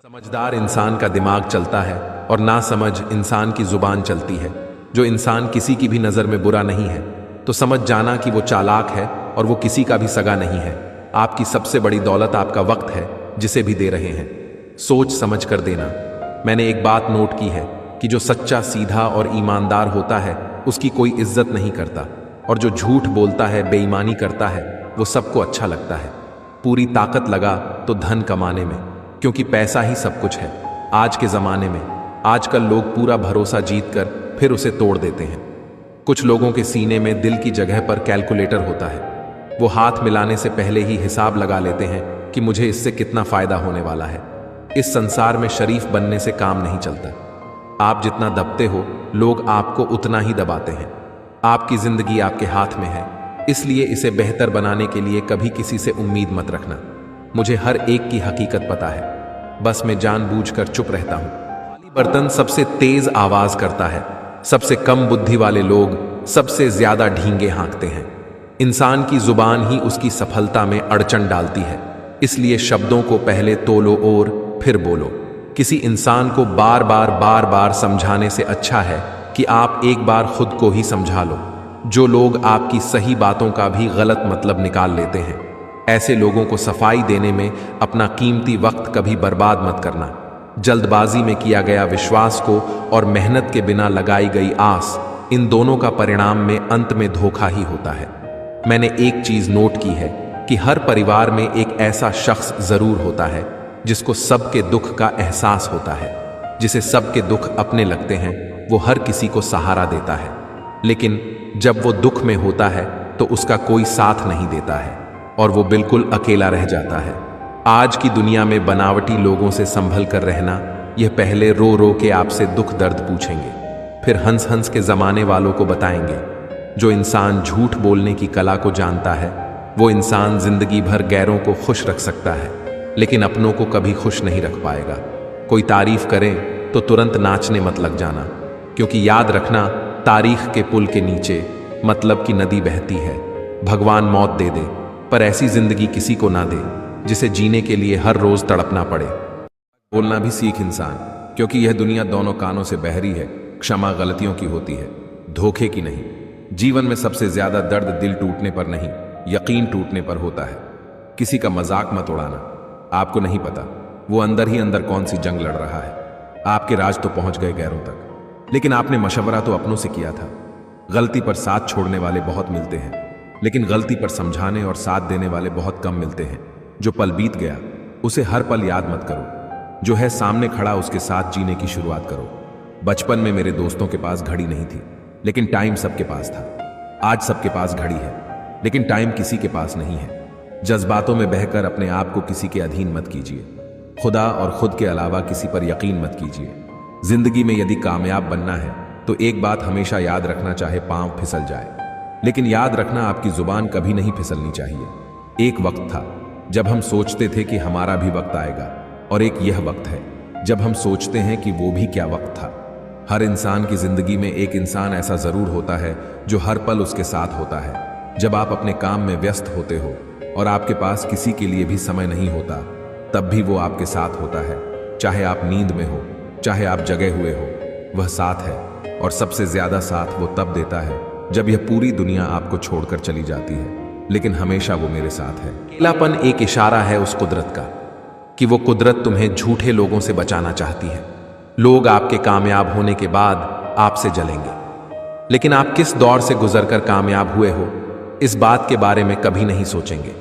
समझदार इंसान का दिमाग चलता है और नासमझ इंसान की जुबान चलती है। जो इंसान किसी की भी नज़र में बुरा नहीं है तो समझ जाना कि वो चालाक है और वो किसी का भी सगा नहीं है। आपकी सबसे बड़ी दौलत आपका वक्त है जिसे भी दे रहे हैं। सोच समझ कर देना। मैंने एक बात नोट की है कि जो सच्चा, सीधा और ईमानदार होता है उसकी कोई इज्जत नहीं करता, और जो झूठ बोलता है, बेईमानी करता है, वो सबको अच्छा लगता है। पूरी ताकत लगा तो धन कमाने में, क्योंकि पैसा ही सब कुछ है आज के ज़माने में। आजकल लोग पूरा भरोसा जीत कर फिर उसे तोड़ देते हैं। कुछ लोगों के सीने में दिल की जगह पर कैलकुलेटर होता है। वो हाथ मिलाने से पहले ही हिसाब लगा लेते हैं कि मुझे इससे कितना फ़ायदा होने वाला है। इस संसार में शरीफ बनने से काम नहीं चलता। आप जितना दबते हो लोग आपको उतना ही दबाते हैं। आपकी ज़िंदगी आपके हाथ में है, इसलिए इसे बेहतर बनाने के लिए कभी किसी से उम्मीद मत रखना। मुझे हर एक की हकीकत पता है, बस मैं जानबूझकर चुप रहता हूं। खाली बर्तन सबसे तेज आवाज करता है। सबसे कम बुद्धि वाले लोग सबसे ज्यादा ढींगे हाँकते हैं। इंसान की जुबान ही उसकी सफलता में अड़चन डालती है। इसलिए शब्दों को पहले तोलो और फिर बोलो। किसी इंसान को बार बार समझाने से अच्छा है कि आप एक बार खुद को ही समझा लो। जो लोग आपकी सही बातों का भी गलत मतलब निकाल लेते हैं, ऐसे लोगों को सफाई देने में अपना कीमती वक्त कभी बर्बाद मत करना। जल्दबाजी में किया गया विश्वास को और मेहनत के बिना लगाई गई आस, इन दोनों का परिणाम में अंत में धोखा ही होता है। मैंने एक चीज नोट की है कि हर परिवार में एक ऐसा शख्स जरूर होता है जिसको सबके दुख का एहसास होता है, जिसे सबके दुख अपने लगते हैं। वो हर किसी को सहारा देता है, लेकिन जब वो दुख में होता है तो उसका कोई साथ नहीं देता है और वो बिल्कुल अकेला रह जाता है। आज की दुनिया में बनावटी लोगों से संभल कर रहना, यह पहले रो रो के आपसे दुख दर्द पूछेंगे, फिर हंस हंस के जमाने वालों को बताएंगे। जो इंसान झूठ बोलने की कला को जानता है, वो इंसान जिंदगी भर गैरों को खुश रख सकता है, लेकिन अपनों को कभी खुश नहीं रख पाएगा। कोई तारीफ करे तो तुरंत नाचने मत लग जाना, क्योंकि याद रखना, तारीख के पुल के नीचे मतलब की नदी बहती है। भगवान मौत दे दे, पर ऐसी जिंदगी किसी को ना दे जिसे जीने के लिए हर रोज तड़पना पड़े। बोलना भी सीख इंसान, क्योंकि यह दुनिया दोनों कानों से बहरी है। क्षमा गलतियों की होती है, धोखे की नहीं। जीवन में सबसे ज्यादा दर्द दिल टूटने पर नहीं, यकीन टूटने पर होता है। किसी का मजाक मत उड़ाना। आपको नहीं पता वो अंदर ही अंदर कौन सी जंग लड़ रहा है। आपके राज तो पहुंच गए गैरों तक, लेकिन आपने मशवरा तो अपनों से किया था। गलती पर साथ छोड़ने वाले बहुत मिलते हैं, लेकिन गलती पर समझाने और साथ देने वाले बहुत कम मिलते हैं। जो पल बीत गया उसे हर पल याद मत करो। जो है सामने खड़ा उसके साथ जीने की शुरुआत करो। बचपन में मेरे दोस्तों के पास घड़ी नहीं थी, लेकिन टाइम सबके पास था। आज सबके पास घड़ी है, लेकिन टाइम किसी के पास नहीं है। जज्बातों में बहकर अपने आप को किसी के अधीन मत कीजिए। खुदा और खुद के अलावा किसी पर यकीन मत कीजिए। जिंदगी में यदि कामयाब बनना है तो एक बात हमेशा याद रखना, चाहे पांव फिसल जाए, लेकिन याद रखना आपकी जुबान कभी नहीं फिसलनी चाहिए। एक वक्त था जब हम सोचते थे कि हमारा भी वक्त आएगा, और एक यह वक्त है जब हम सोचते हैं कि वो भी क्या वक्त था। हर इंसान की जिंदगी में एक इंसान ऐसा जरूर होता है जो हर पल उसके साथ होता है। जब आप अपने काम में व्यस्त होते हो और आपके पास किसी के लिए भी समय नहीं होता, तब भी वो आपके साथ होता है। चाहे आप नींद में हो, चाहे आप जगे हुए हो, वह साथ है। और सबसे ज्यादा साथ वो तब देता है जब यह पूरी दुनिया आपको छोड़कर चली जाती है, लेकिन हमेशा वो मेरे साथ है। अकेलापन एक इशारा है उस कुदरत का कि वो कुदरत तुम्हें झूठे लोगों से बचाना चाहती है। लोग आपके कामयाब होने के बाद आपसे जलेंगे, लेकिन आप किस दौर से गुजरकर कामयाब हुए हो, इस बात के बारे में कभी नहीं सोचेंगे।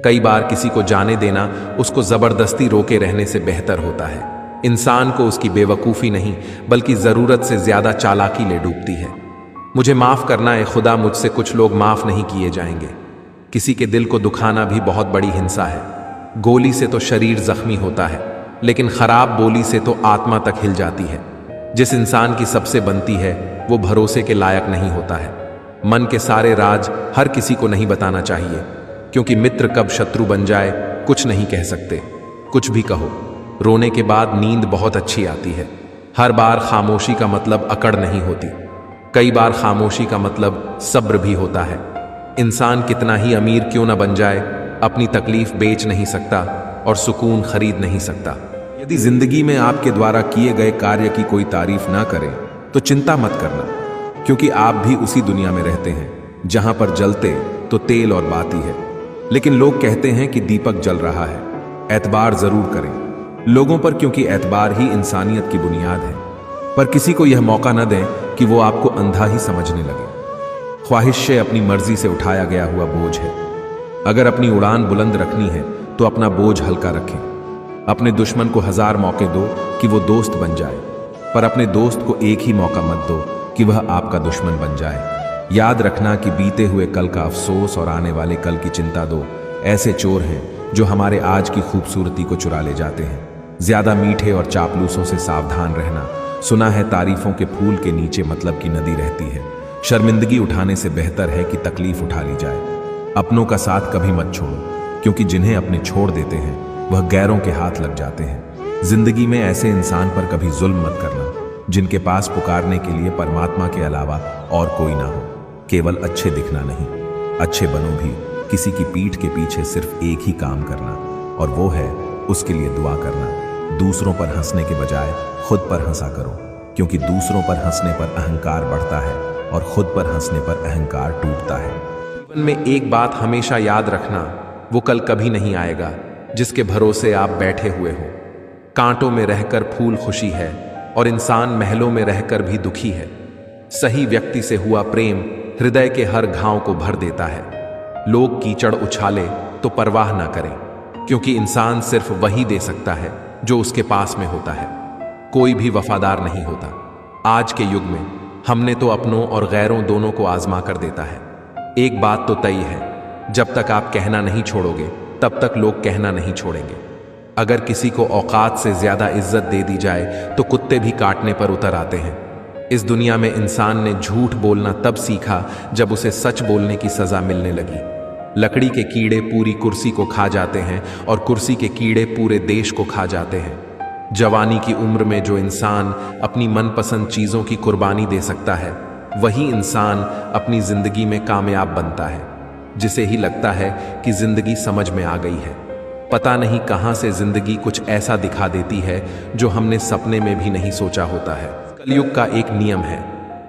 कई बार किसी को जाने देना उसको जबरदस्ती रोके रहने से बेहतर होता है। इंसान को उसकी बेवकूफ़ी नहीं, बल्कि ज़रूरत से ज़्यादा चालाकी ले डूबती है। मुझे माफ़ करना है खुदा, मुझसे कुछ लोग माफ़ नहीं किए जाएंगे। किसी के दिल को दुखाना भी बहुत बड़ी हिंसा है। गोली से तो शरीर जख्मी होता है, लेकिन खराब बोली से तो आत्मा तक हिल जाती है। जिस इंसान की सबसे बनती है वो भरोसे के लायक नहीं होता है। मन के सारे राज हर किसी को नहीं बताना चाहिए, क्योंकि मित्र कब शत्रु बन जाए कुछ नहीं कह सकते। कुछ भी कहो, रोने के बाद नींद बहुत अच्छी आती है। हर बार खामोशी का मतलब अकड़ नहीं होती। कई बार खामोशी का मतलब सब्र भी होता है। इंसान कितना ही अमीर क्यों न बन जाए, अपनी तकलीफ बेच नहीं सकता और सुकून खरीद नहीं सकता। यदि जिंदगी में आपके द्वारा किए गए कार्य की कोई तारीफ ना करे तो चिंता मत करना, क्योंकि आप भी उसी दुनिया में रहते हैं जहां पर जलते तो तेल और बाती है, लेकिन लोग कहते हैं कि दीपक जल रहा है। एतबार जरूर करें लोगों पर, क्योंकि एतबार ही इंसानियत की बुनियाद है। पर किसी को यह मौका न दें कि वो आपको अंधा ही समझने लगे। ख्वाहिश अपनी मर्जी से उठाया गया हुआ बोझ है। अगर अपनी उड़ान बुलंद रखनी है तो अपना बोझ हल्का रखें। अपने दुश्मन को 1000 मौके दो कि वो दोस्त बन जाए, पर अपने दोस्त को एक ही मौका मत दो कि वह आपका दुश्मन बन जाए। याद रखना कि बीते हुए कल का अफसोस और आने वाले कल की चिंता दो ऐसे चोर हैं जो हमारे आज की खूबसूरती को चुरा ले जाते हैं। ज्यादा मीठे और चापलूसों से सावधान रहना। सुना है तारीफों के फूल के नीचे मतलब की नदी रहती है। शर्मिंदगी उठाने से बेहतर है कि तकलीफ उठा ली जाए। अपनों का साथ कभी मत छोड़ो, क्योंकि जिन्हें अपने छोड़ देते हैं वह गैरों के हाथ लग जाते हैं। जिंदगी में ऐसे इंसान पर कभी जुल्म मत करना जिनके पास पुकारने के लिए परमात्मा के अलावा और कोई ना हो। केवल अच्छे दिखना नहीं, अच्छे बनो भी। किसी की पीठ के पीछे सिर्फ एक ही काम करना, और वो है उसके लिए दुआ करना। दूसरों पर हंसने के बजाय खुद पर हंसा करो, क्योंकि दूसरों पर हंसने पर अहंकार बढ़ता है और खुद पर हंसने पर अहंकार टूटता है। जीवन में एक बात हमेशा याद रखना, वो कल कभी नहीं आएगा जिसके भरोसे आप बैठे हुए हो। कांटों में रहकर फूल खुशी है और इंसान महलों में रहकर भी दुखी है। सही व्यक्ति से हुआ प्रेम हृदय के हर घाव को भर देता है। लोग कीचड़ उछाले तो परवाह ना करें, क्योंकि इंसान सिर्फ वही दे सकता है जो उसके पास में होता है। कोई भी वफादार नहीं होता। आज के युग में हमने तो अपनों और गैरों दोनों को आजमा कर देता है। एक बात तो तय है, जब तक आप कहना नहीं छोड़ोगे तब तक लोग कहना नहीं छोड़ेंगे। अगर किसी को औकात से ज्यादा इज्जत दे दी जाए तो कुत्ते भी काटने पर उतर आते हैं। इस दुनिया में इंसान ने झूठ बोलना तब सीखा जब उसे सच बोलने की सजा मिलने लगी। लकड़ी के कीड़े पूरी कुर्सी को खा जाते हैं और कुर्सी के कीड़े पूरे देश को खा जाते हैं। जवानी की उम्र में जो इंसान अपनी मनपसंद चीजों की कुर्बानी दे सकता है, वही इंसान अपनी जिंदगी में कामयाब बनता है। जिसे ही लगता है कि जिंदगी समझ में आ गई है, पता नहीं कहां से जिंदगी कुछ ऐसा दिखा देती है जो हमने सपने में भी नहीं सोचा होता है। कलयुग का एक नियम है,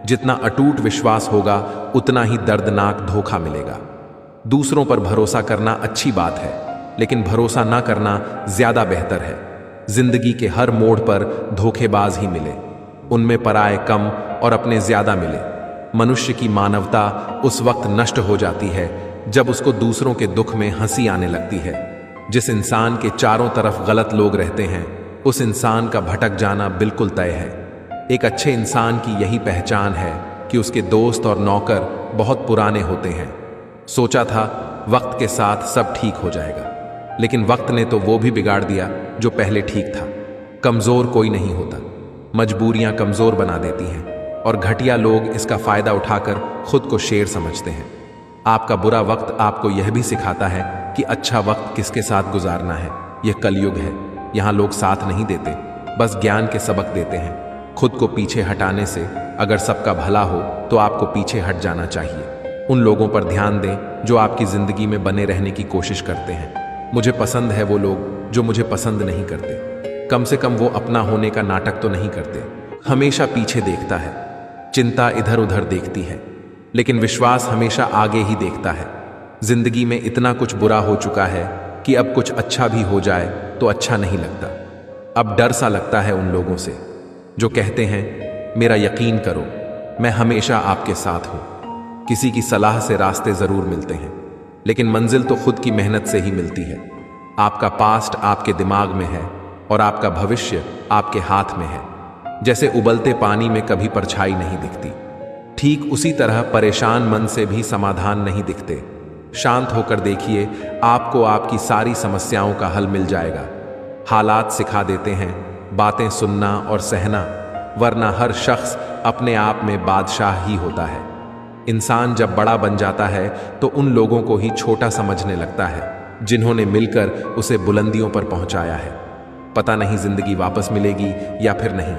जितना अटूट विश्वास होगा उतना ही दर्दनाक धोखा मिलेगा। दूसरों पर भरोसा करना अच्छी बात है, लेकिन भरोसा ना करना ज्यादा बेहतर है। जिंदगी के हर मोड़ पर धोखेबाज ही मिले, उनमें पराये कम और अपने ज्यादा मिले। मनुष्य की मानवता उस वक्त नष्ट हो जाती है जब उसको दूसरों के दुख में हंसी आने लगती है। जिस इंसान के चारों तरफ गलत लोग रहते हैं, उस इंसान का भटक जाना बिल्कुल तय है। एक अच्छे इंसान की यही पहचान है कि उसके दोस्त और नौकर बहुत पुराने होते हैं। सोचा था वक्त के साथ सब ठीक हो जाएगा, लेकिन वक्त ने तो वो भी बिगाड़ दिया जो पहले ठीक था। कमजोर कोई नहीं होता, मजबूरियां कमजोर बना देती हैं, और घटिया लोग इसका फायदा उठाकर खुद को शेर समझते हैं। आपका बुरा वक्त आपको यह भी सिखाता है कि अच्छा वक्त किसके साथ गुजारना है। यह कलयुग है, यहाँ लोग साथ नहीं देते, बस ज्ञान के सबक देते हैं। खुद को पीछे हटाने से अगर सबका भला हो तो आपको पीछे हट जाना चाहिए। उन लोगों पर ध्यान दें जो आपकी जिंदगी में बने रहने की कोशिश करते हैं। मुझे पसंद है वो लोग जो मुझे पसंद नहीं करते। कम से कम वो अपना होने का नाटक तो नहीं करते। हमेशा पीछे देखता है, चिंता इधर उधर देखती है, लेकिन विश्वास हमेशा आगे ही देखता है। जिंदगी में इतना कुछ बुरा हो चुका है कि अब कुछ अच्छा भी हो जाए तो अच्छा नहीं लगता। अब डर सा लगता है उन लोगों से जो कहते हैं मेरा यकीन करो, मैं हमेशा आपके साथ हूं। किसी की सलाह से रास्ते जरूर मिलते हैं, लेकिन मंजिल तो खुद की मेहनत से ही मिलती है। आपका पास्ट आपके दिमाग में है और आपका भविष्य आपके हाथ में है। जैसे उबलते पानी में कभी परछाई नहीं दिखती, ठीक उसी तरह परेशान मन से भी समाधान नहीं दिखते। शांत होकर देखिए, आपको आपकी सारी समस्याओं का हल मिल जाएगा। हालात सिखा देते हैं बातें सुनना और सहना, वरना हर शख्स अपने आप में बादशाह ही होता है। इंसान जब बड़ा बन जाता है तो उन लोगों को ही छोटा समझने लगता है जिन्होंने मिलकर उसे बुलंदियों पर पहुंचाया है। पता नहीं जिंदगी वापस मिलेगी या फिर नहीं,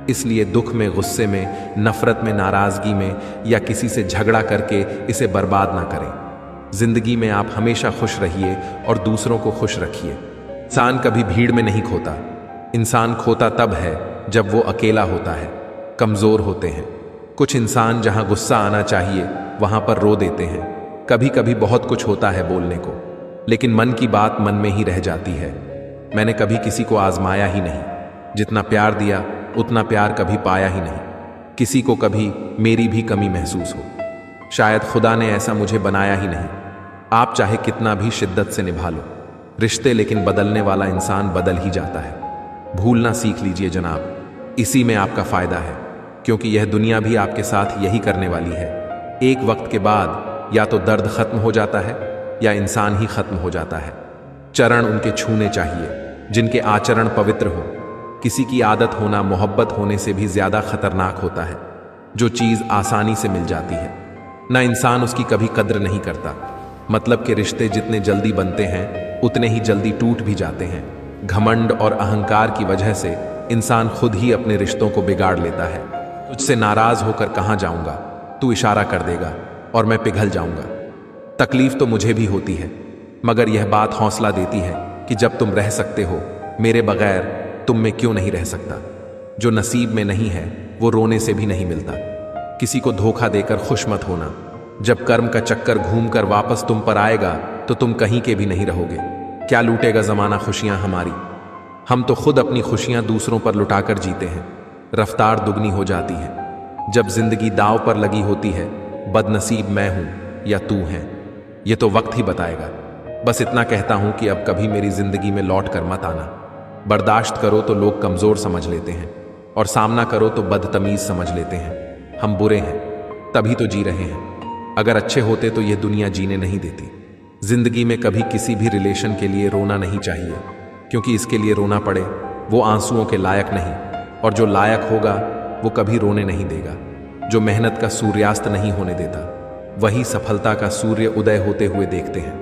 इसलिए दुख में, गुस्से में, नफरत में, नाराजगी में या किसी से झगड़ा करके इसे बर्बाद ना करें। जिंदगी में आप हमेशा खुश रहिए और दूसरों को खुश रखिए। इंसान कभी भीड़ में नहीं खोता, इंसान खोता तब है जब वो अकेला होता है। कमज़ोर होते हैं। कुछ इंसान जहां गुस्सा आना चाहिए वहां पर रो देते हैं। कभी कभी बहुत कुछ होता है बोलने को, लेकिन मन की बात मन में ही रह जाती है। मैंने कभी किसी को आजमाया ही नहीं। जितना प्यार दिया उतना प्यार कभी पाया ही नहीं। किसी को कभी मेरी भी कमी महसूस हो। शायद खुदा ने ऐसा मुझे बनाया ही नहीं। आप चाहे कितना भी शिद्दत से निभा लो रिश्ते, लेकिन बदलने वाला इंसान बदल ही जाता है। भूलना सीख लीजिए जनाब, इसी में आपका फायदा है, क्योंकि यह दुनिया भी आपके साथ यही करने वाली है। एक वक्त के बाद या तो दर्द खत्म हो जाता है या इंसान ही खत्म हो जाता है। चरण उनके छूने चाहिए जिनके आचरण पवित्र हो। किसी की आदत होना मोहब्बत होने से भी ज्यादा खतरनाक होता है। जो चीज आसानी से मिल जाती है ना, इंसान उसकी कभी कद्र नहीं करता। मतलब के रिश्ते जितने जल्दी बनते हैं उतने ही जल्दी टूट भी जाते हैं। घमंड और अहंकार की वजह से इंसान खुद ही अपने रिश्तों को बिगाड़ लेता है। तुझसे नाराज होकर कहां जाऊंगा, तू इशारा कर देगा और मैं पिघल जाऊंगा। तकलीफ तो मुझे भी होती है, मगर यह बात हौसला देती है कि जब तुम रह सकते हो मेरे बगैर, तुम में क्यों नहीं रह सकता। जो नसीब में नहीं है वो रोने से भी नहीं मिलता। किसी को धोखा देकर खुश मत होना। जब कर्म का चक्कर घूमकर वापस तुम पर आएगा तो तुम कहीं के भी नहीं रहोगे। क्या लूटेगा जमाना खुशियां हमारी। हम तो खुद अपनी खुशियां दूसरों पर लुटाकर जीते हैं। रफ्तार दुगनी हो जाती है जब जिंदगी दांव पर लगी होती है। बदनसीब मैं हूं या तू है, ये तो वक्त ही बताएगा। बस इतना कहता हूं कि अब कभी मेरी जिंदगी में लौट कर मत आना। बर्दाश्त करो तो लोग कमजोर समझ लेते हैं, और सामना करो तो बदतमीज समझ लेते हैं। हम बुरे हैं तभी तो जी रहे हैं। अगर अच्छे होते तो यह दुनिया जीने नहीं देती। जिंदगी में कभी किसी भी रिलेशन के लिए रोना नहीं चाहिए, क्योंकि इसके लिए रोना पड़े वो आंसुओं के लायक नहीं, और जो लायक होगा वो कभी रोने नहीं देगा। जो मेहनत का सूर्यास्त नहीं होने देता वही सफलता का सूर्य उदय होते हुए देखते हैं।